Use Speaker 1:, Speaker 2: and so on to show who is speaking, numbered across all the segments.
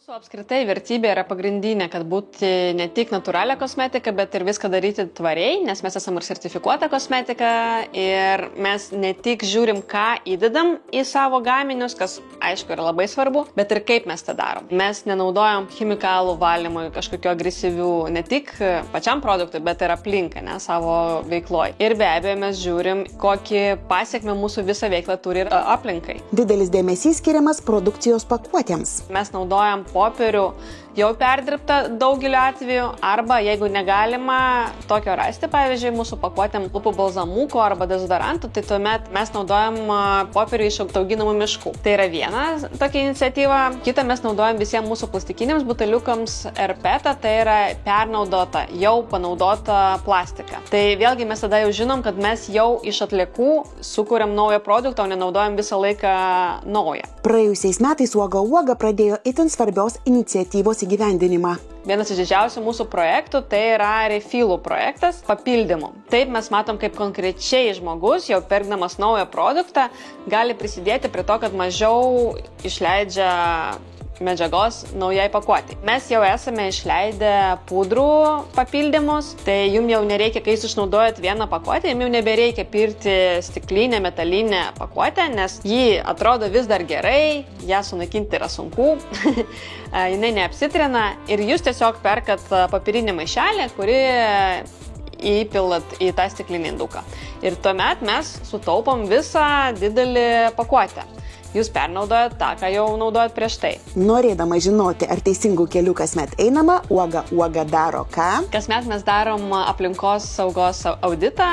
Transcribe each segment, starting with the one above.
Speaker 1: Mūsų apskritai vertybė yra pagrindinė, kad būti ne tik natūralią kosmetiką, bet ir viską daryti tvariai, nes mes esame ir sertifikuota kosmetika ir mes ne tik žiūrim, ką įdedam į savo gaminius, kas aišku yra labai svarbu, bet ir kaip mes tą darom. Mes nenaudojam chemikalų valymui, kažkokių agresyvių, ne tik pačiam produktui, bet ir aplinkai, ne, savo veikloj. Ir be abejo mes žiūrim, kokį pasiekmę mūsų visą veiklą turi ir aplinkai.
Speaker 2: Didelis dėmesys skiriamas produkcijos pakuotėms.
Speaker 1: Mes naudojam popierių jau perdirbtą daugeliu atveju, arba jeigu negalima tokio rasti, pavyzdžiui, mūsų pakuotėm lūpų balzamuko arba dezodorantų, tai tuomet mes naudojam popierių iš auginamų miškų. Tai yra viena tokia iniciatyva. Kita, mes naudojam visiems mūsų plastikiniams buteliukams RPET, tai yra pernaudota, jau panaudota plastika. Tai vėlgi mes tada jau žinom, kad mes jau iš atliekų sukūrėm naują produktą, o nenaudojam visą laiką naują.
Speaker 2: Praėjusiais metais Uoga pradėjo itin svarbios iniciatyvos įgyvendinimą.
Speaker 1: Vienas iš didžiausių mūsų projektų tai yra refilų projektas papildymų. Taip mes matom, kaip konkrečiai žmogus, jau pirkdamas naują produktą, gali prisidėti prie to, kad mažiau išleidžia medžiagos naujai pakuotei. Mes jau esame išleidę pudrų papildymus, tai jums jau nereikia, kai jūs išnaudojat vieną pakuotę, jums jau nebereikia pirkti stiklinę, metalinę pakuotę, nes ji atrodo vis dar gerai, ją sunaikinti yra sunku, jinai neapsitrina ir jūs tiesiog perkat papirinį maišelį, kurį įpilat į tą stiklinį induką. Ir tuomet mes sutaupom visą didelį pakuotę. Jūs pernaudojat tą, ką jau naudojat prieš tai.
Speaker 2: Norėdama žinoti, ar teisingų kelių kasmet einama, Uoga daro ką?
Speaker 1: Kasmet mes darom aplinkos saugos auditą,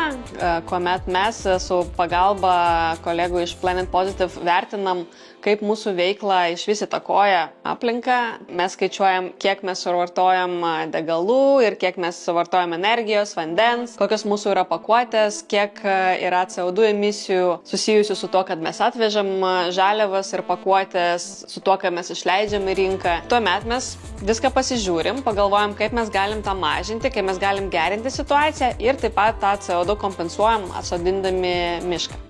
Speaker 1: kuomet mes su pagalba kolegų iš Planet Positive vertinam, kaip mūsų veikla išvis įtakoja aplinką. Mes skaičiuojam, kiek mes suvartojam degalų ir kiek mes suvartojam energijos, vandens, kokios mūsų yra pakuotės, kiek yra CO2 emisijų susijusių su to, kad mes atvežam žaliavas ir pakuotės, su tuo, ką mes išleidžiam į rinką. Tuomet mes viską pasižiūrim, pagalvojam, kaip mes galim tą mažinti, kaip mes galim gerinti situaciją ir taip pat tą CO2 kompensuojam atsodindami mišką.